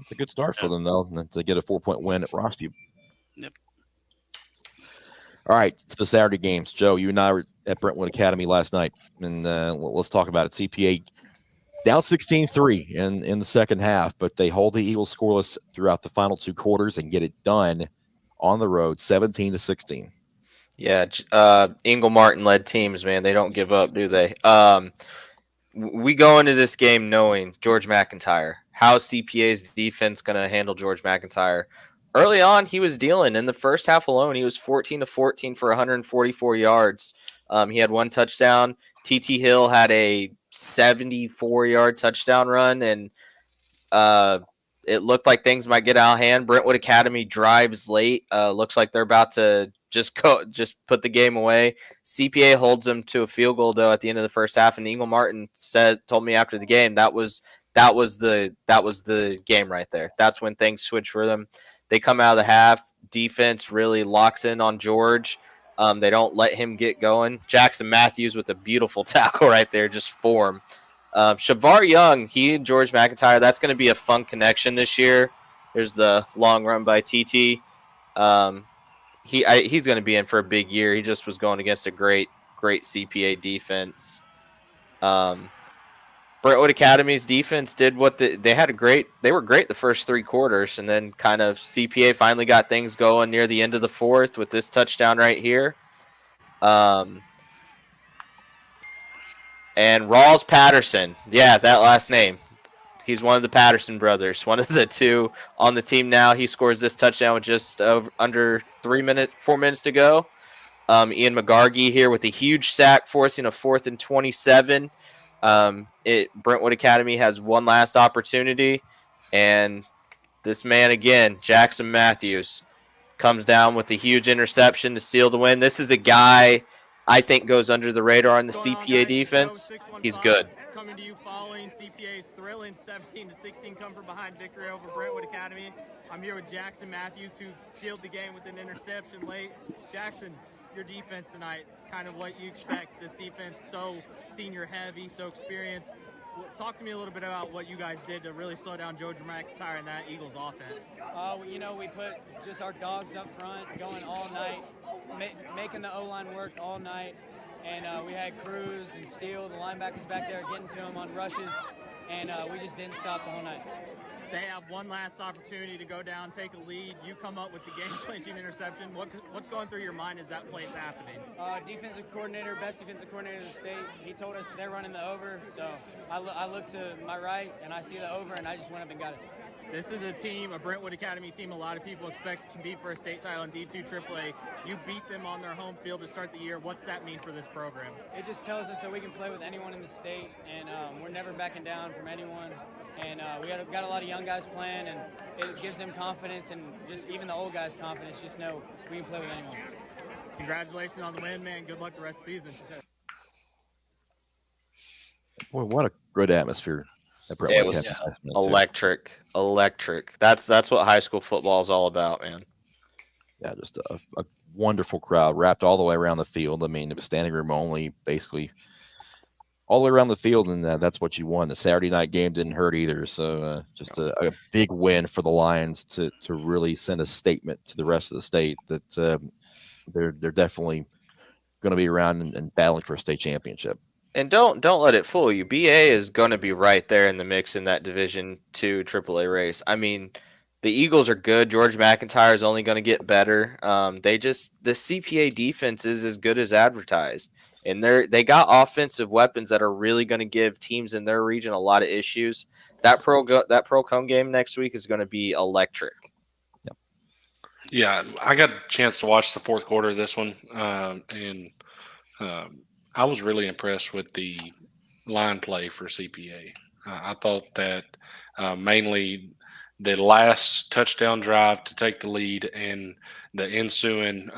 It's a good start for them, though, to get a 4-point win at Rossview. Yep. All right, it's the Saturday games. Joe, you and I were at Brentwood Academy last night, and let's talk about it. CPA down 16-3 in the second half, but they hold the Eagles scoreless throughout the final 2 quarters and get it done on the road, 17-16. Yeah, Ingle Martin-led teams, man, they don't give up, do they? We go into this game knowing George McIntyre. How is CPA's defense going to handle George McIntyre? Early on, he was dealing. In the first half alone, he was 14-14 for 144 yards. He had 1 touchdown. TT Hill had a 74-yard touchdown run, and it looked like things might get out of hand. Brentwood Academy drives late. Looks like they're about to just put the game away. CPA holds them to a field goal though at the end of the first half, and Ingle Martin told me after the game that was the game right there. That's when things switch for them. They come out of the half. Defense really locks in on George. They don't let him get going. Jackson Matthews with a beautiful tackle right there just for him. Shavar Young, he and George McIntyre, that's going to be a fun connection this year. There's the long run by TT. He's going to be in for a big year. He just was going against a great CPA defense. Brentwood Academy's defense did what they were great the first 3 quarters, and then kind of CPA finally got things going near the end of the 4th with this touchdown right here. And Rawls Patterson, yeah, that last name. He's one of the Patterson brothers, one of the 2 on the team now. He scores this touchdown with just under 4 minutes to go. Ian McGargy here with a huge sack, forcing a 4th and 27. Brentwood Academy has one last opportunity, and this man again, Jackson Matthews, comes down with a huge interception to seal the win. This is a guy I think goes under the radar on the CPA defense. He's good. Coming to you following CPA's thrilling 17-16 come from behind victory over Brentwood Academy. I'm here with Jackson Matthews, who sealed the game with an interception late. Jackson, your defense tonight, kind of what you expect. This defense so senior heavy, so experienced. Talk to me a little bit about what you guys did to really slow down George McIntyre and that Eagles offense. We put just our dogs up front, going all night, making the O-line work all night. And we had Cruz and Steele, the linebackers back there, getting to them on rushes. And we just didn't stop the whole night. They have one last opportunity to go down, take a lead. You come up with the game-clinching interception. What's going through your mind as that play's happening? Defensive coordinator, best defensive coordinator in the state, he told us they're running the over. So I look to my right, and I see the over, and I just went up and got it. This is a team, a Brentwood Academy team, a lot of people expect to compete for a state title in D2 AAA. You beat them on their home field to start the year. What's that mean for this program? It just tells us that we can play with anyone in the state, and we're never backing down from anyone. And we got a lot of young guys playing, and it gives them confidence, and just even the old guys confidence. Just know we can play with anyone. Congratulations on the win, man. Good luck the rest of the season. Boy, what a great atmosphere. It was electric. That's what high school football is all about, man. Yeah, just a wonderful crowd wrapped all the way around the field. I mean, it was standing room only, basically all the way around the field, and that's what you won. The Saturday night game didn't hurt either, so just a big win for the Lions to really send a statement to the rest of the state that they're definitely going to be around and battling for a state championship. And don't let it fool you. BA is going to be right there in the mix in that Division II AAA race. I mean, the Eagles are good. George McIntyre is only going to get better. The CPA defense is as good as advertised, and they got offensive weapons that are really going to give teams in their region a lot of issues. That pro cone game next week is going to be electric. Yep. Yeah, I got a chance to watch the fourth quarter of this one, and I was really impressed with the line play for CPA. I thought that mainly the last touchdown drive to take the lead and the ensuing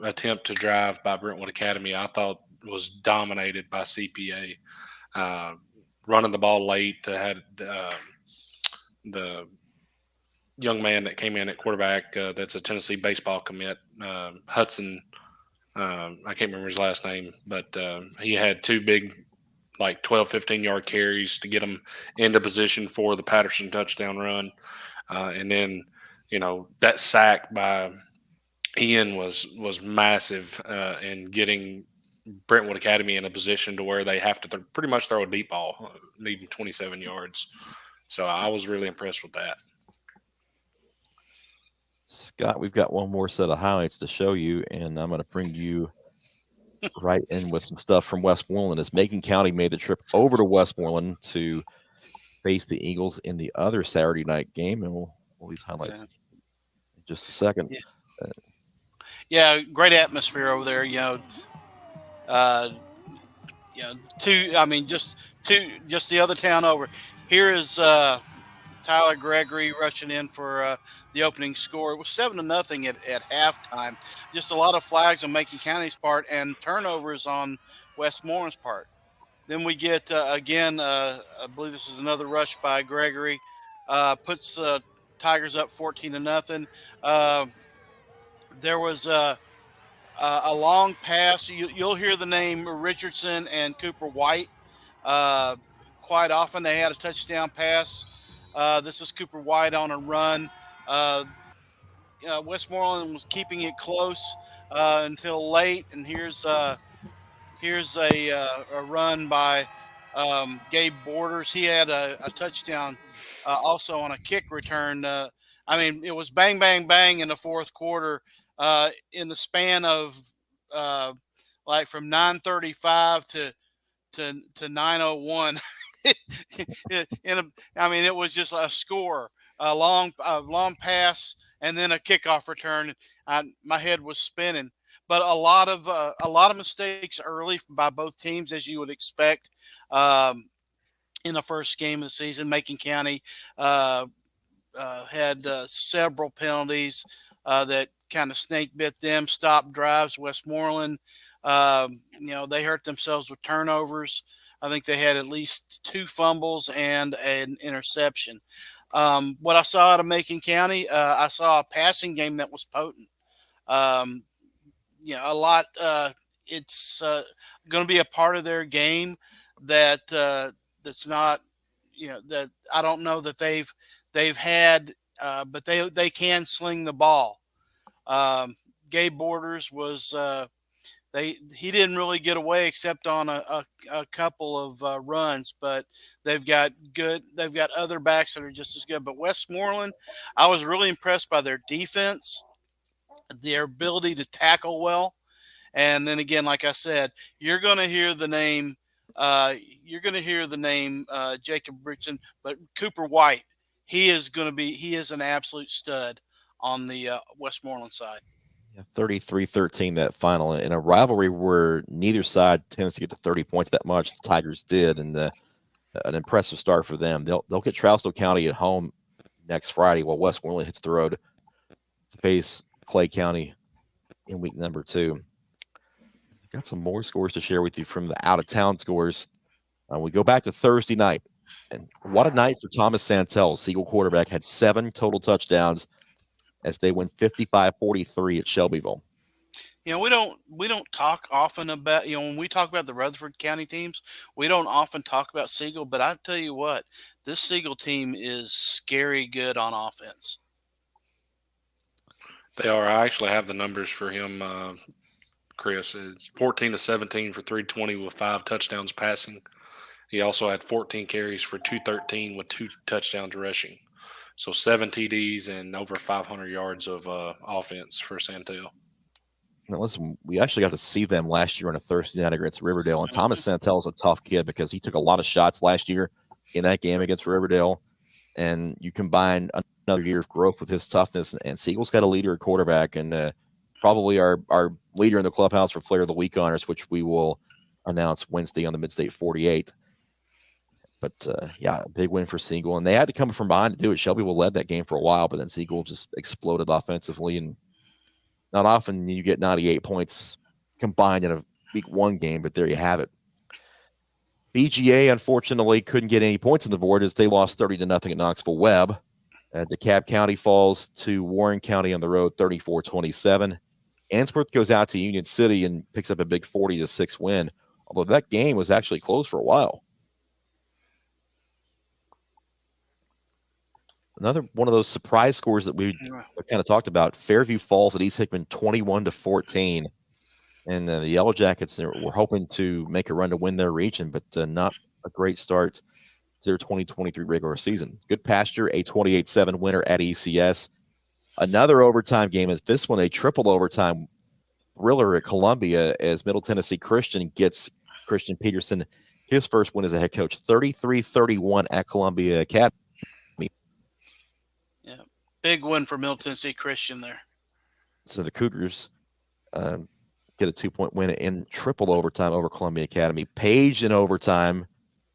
attempt to drive by Brentwood Academy, I thought was dominated by CPA. Running the ball late, had the young man that came in at quarterback that's a Tennessee baseball commit, Hudson. I can't remember his last name, but he had two big, like 12, 15-yard carries to get him into position for the Patterson touchdown run. And then, that sack by Ian was massive in getting Brentwood Academy in a position to where they have to pretty much throw a deep ball, needing 27 yards. So I was really impressed with that. Scott, we've got one more set of highlights to show you, and I'm going to bring you right in with some stuff from Westmoreland. As Macon County made the trip over to Westmoreland to face the Eagles in the other Saturday night game, and we'll these highlights in just a second. Yeah, great atmosphere over there. Just the other town over. Here is Tyler Gregory rushing in for the opening score. It was 7-0 at halftime. Just a lot of flags on Macon County's part and turnovers on Westmoreland's part. Then we get again. I believe this is another rush by Gregory. Puts the Tigers up 14-0. There was a long pass. You'll hear the name Richardson and Cooper White quite often. They had a touchdown pass. This is Cooper White on a run. Westmoreland was keeping it close until late, and here's a run by Gabe Borders. He had a touchdown also on a kick return. It was bang, bang, bang in the fourth quarter in the span of from 9:35 to 9:01. It was just a score, a long pass, and then a kickoff return. My head was spinning. but a lot of mistakes early by both teams, as you would expect. In the first game of the season, Macon County uh, had several penalties that kind of snake bit them, stopped drives. Westmoreland, they hurt themselves with turnovers. I think they had at least 2 fumbles and an interception. What I saw out of Macon County, I saw a passing game that was potent. Um, a lot. It's going to be a part of their game that that's not. That I don't know that they've had, but they can sling the ball. Gabe Borders was he didn't really get away except on a couple of runs, but they've got other backs that are just as good. But Westmoreland, I was really impressed by their defense, their ability to tackle well. And then again, like I said, you're going to hear the name. Jacob Bridgeton, but Cooper White, he is an absolute stud on the Westmoreland side. Yeah, 33-13 that final in a rivalry where neither side tends to get to 30 points that much. The Tigers did, and an impressive start for them. They'll get Trousdale County at home next Friday, while Westmoreland hits the road to face Clay County in week number 2. Got some more scores to share with you from the out-of-town scores. We go back to Thursday night, and what a night for Thomas Santel. Siegel quarterback had 7 total touchdowns as they win 55-43 at Shelbyville. We don't talk often about, when we talk about the Rutherford County teams, we don't often talk about Siegel, but I tell you what, this Siegel team is scary good on offense. They are. I actually have the numbers for him, Chris. It's 14-17 for 320 with 5 touchdowns passing. He also had 14 carries for 213 with 2 touchdowns rushing. So 7 TDs and over 500 yards of offense for Santel. Now, listen, we actually got to see them last year on a Thursday night against Riverdale, and Thomas Santel is a tough kid because he took a lot of shots last year in that game against Riverdale, and you combine another year of growth with his toughness, and Siegel's got a leader at quarterback, and probably our leader in the clubhouse for Player of the Week honors, which we will announce Wednesday on the Midstate 48. But, a big win for Siegel, and they had to come from behind to do it. Shelbyville led that game for a while, but then Siegel just exploded offensively, and not often you get 98 points combined in a week 1 game, but there you have it. BGA, unfortunately, couldn't get any points on the board as they lost 30-0 at Knoxville Webb. DeKalb County falls to Warren County on the road 34-27. Answorth goes out to Union City and picks up a big 40-6 win, although that game was actually closed for a while. Another one of those surprise scores that we kind of talked about, Fairview falls at East Hickman 21-14. And the Yellow Jackets were hoping to make a run to win their region, but not a great start to their 2023 regular season. Good Pasture, a 28-7 winner at ECS. Another overtime game is this one, a triple overtime thriller at Columbia as Middle Tennessee Christian gets Christian Peterson his first win as a head coach, 33-31 at Columbia Academy. Yeah, big win for Middle Tennessee Christian there. So the Cougars get a 2-point win in triple overtime over Columbia Academy. Page in overtime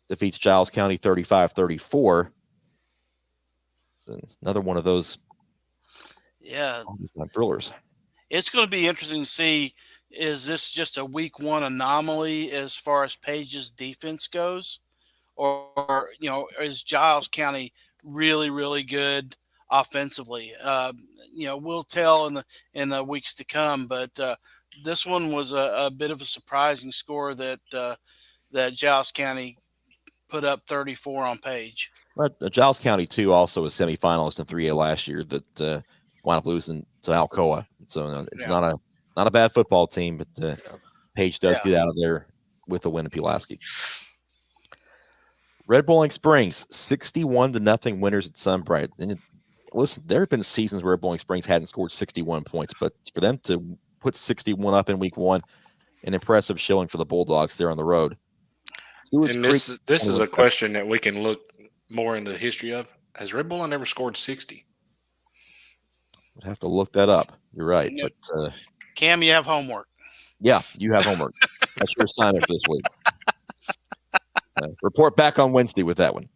defeats Giles County 35-34. So another one of those thrillers. It's going to be interesting to see, is this just a week 1 anomaly as far as Page's defense goes? Or is Giles County really, really good offensively? We'll tell in the weeks to come, but this one was a bit of a surprising score that Giles County put up 34 on Page. But Giles County, too, also a semifinalist in 3A last year that wound up losing to Alcoa. So it's not a bad football team, but Page does get out of there with a win in Pulaski. Red Bowling Springs, 61-0 winners at Sunbright. And listen, there have been seasons where Red Bowling Springs hadn't scored 61 points, but for them to put 61 up in week 1, an impressive showing for the Bulldogs there on the road. And this is a question that we can look more into the history of. Has Red Bowling ever scored 60? I'd have to look that up. You're right. Yep. But Cam, you have homework. Yeah, you have homework. That's your assignment for this week. Report back on Wednesday with that one.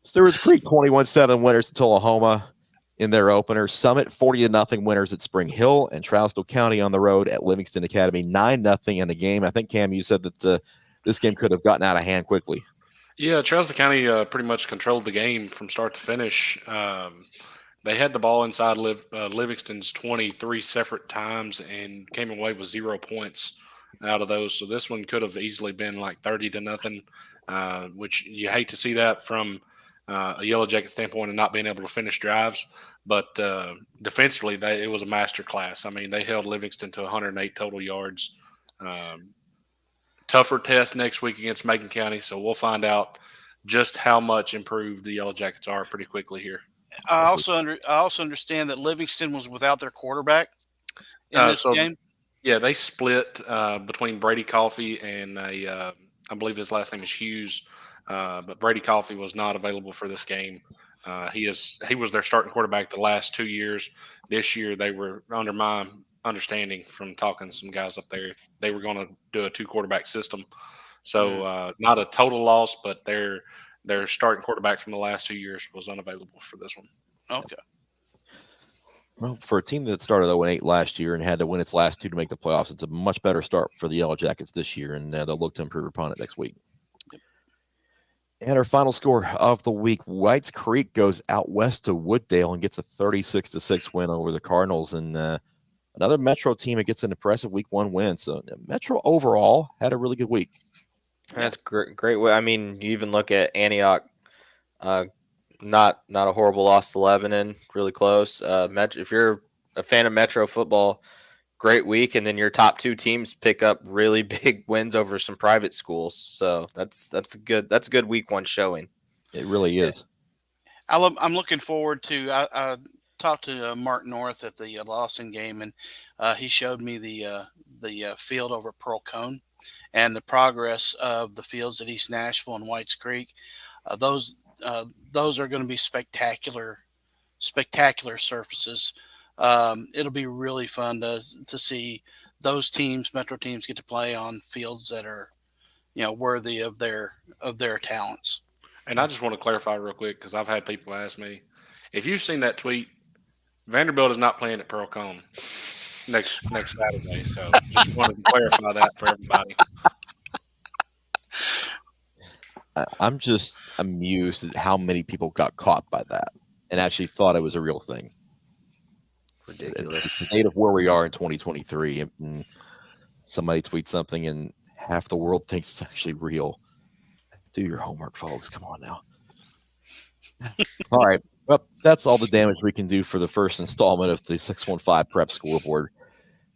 Stewart's Creek 21-7 winners at Tullahoma in their opener. Summit 40-0 winners at Spring Hill, and Trousdale County on the road at Livingston Academy 9-0 in a game. I think, Cam, you said that this game could have gotten out of hand quickly. Yeah, Trousdale County pretty much controlled the game from start to finish. They had the ball inside Livingston's 20 three separate times and came away with 0 points out of those. So this one could have easily been like 30-0, which you hate to see that from a Yellow Jacket standpoint and not being able to finish drives. But defensively, it was a master class. I mean, they held Livingston to 108 total yards. Tougher test next week against Macon County, so we'll find out just how much improved the Yellow Jackets are pretty quickly here. I also understand that Livingston was without their quarterback in this game. Yeah, they split between Brady Coffey and I believe his last name is Hughes, but Brady Coffey was not available for this game. He was their starting quarterback the last 2 years. This year, they were, under my understanding from talking to some guys up there, they were going to do a 2-quarterback system. So not a total loss, but their starting quarterback from the last 2 years was unavailable for this one. Okay. Well, for a team that started 0-8 last year and had to win its last 2 to make the playoffs, it's a much better start for the Yellow Jackets this year, and they'll look to improve upon it next week. Yep. And our final score of the week, Whites Creek goes out west to Wooddale and gets a 36-6 win over the Cardinals, and another Metro team that gets an impressive week 1 win. So Metro overall had a really good week. That's great. I mean, you even look at Antioch, not a horrible loss to Lebanon, really close. If you're a fan of Metro football, great week, and then your top 2 teams pick up really big wins over some private schools. So that's a good week 1 showing. It really is. I'm looking forward to. I talked to Mark North at the Lawson game, and he showed me the field over Pearl Cone and the progress of the fields at East Nashville and Whites Creek. Those are going to be spectacular surfaces. It'll be really fun to see those teams, Metro teams, get to play on fields that are, worthy of their talents. And I just want to clarify real quick, because I've had people ask me, if you've seen that tweet, Vanderbilt is not playing at Pearl Cone next Saturday. So just wanted to clarify that for everybody. I'm just amused at how many people got caught by that and actually thought it was a real thing. Ridiculous. It's the state of where we are in 2023. And somebody tweets something and half the world thinks it's actually real. Do your homework, folks. Come on now. All right. Well, that's all the damage we can do for the first installment of the 615 Preps Scoreboard,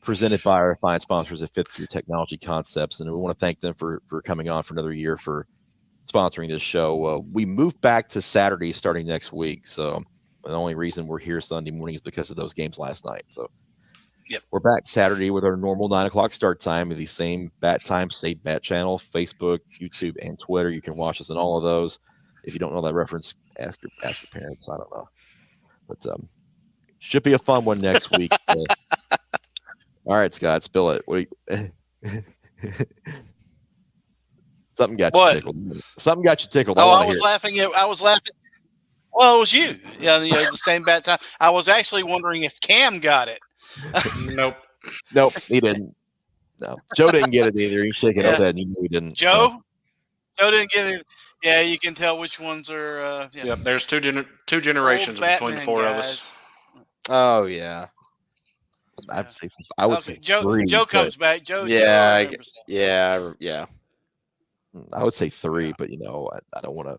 presented by our fine sponsors at Fifth Gear Technology Concepts. And we want to thank them for coming on for another year, for sponsoring this show. We moved back to Saturday starting next week. So the only reason we're here Sunday morning is because of those games last night. So yep. We're back Saturday with our normal 9 o'clock start time, the same bat time, same bat channel, Facebook, YouTube, and Twitter. You can watch us on all of those. If you don't know that reference, ask your parents. I don't know. But should be a fun one next week. All right, Scott, spill it. What do you... Something got you tickled. Something got you tickled. I was laughing. Well, it was you. Yeah, the same bat time. I was actually wondering if Cam got it. Nope, he didn't. No, Joe didn't get it either. He's shaking his head. And he knew he didn't. Joe didn't get it. Yeah, you can tell which ones are. Yep, there's two generations between the 4 of us. Oh yeah. I would say Joe. 3. Joe comes back. Joe. Yeah, Joe yeah. I would say 3, but I don't want to.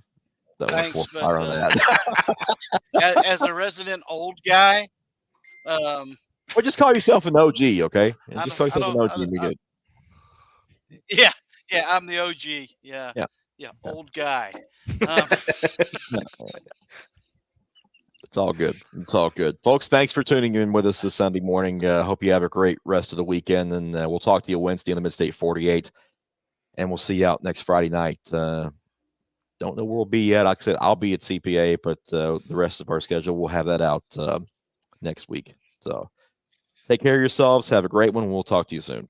Thanks, but, on that. As a resident old guy, well, just call yourself an OG, okay? Just call yourself an OG, and you're good. Yeah, I'm the OG. Yeah, old guy. It's all good. It's all good, folks. Thanks for tuning in with us this Sunday morning. Hope you have a great rest of the weekend, and we'll talk to you Wednesday in the Mid-State 48, and we'll see you out next Friday night. Don't know where we'll be yet. Like I said, I'll be at CPA, but the rest of our schedule, we'll have that out next week. So take care of yourselves. Have a great one. We'll talk to you soon.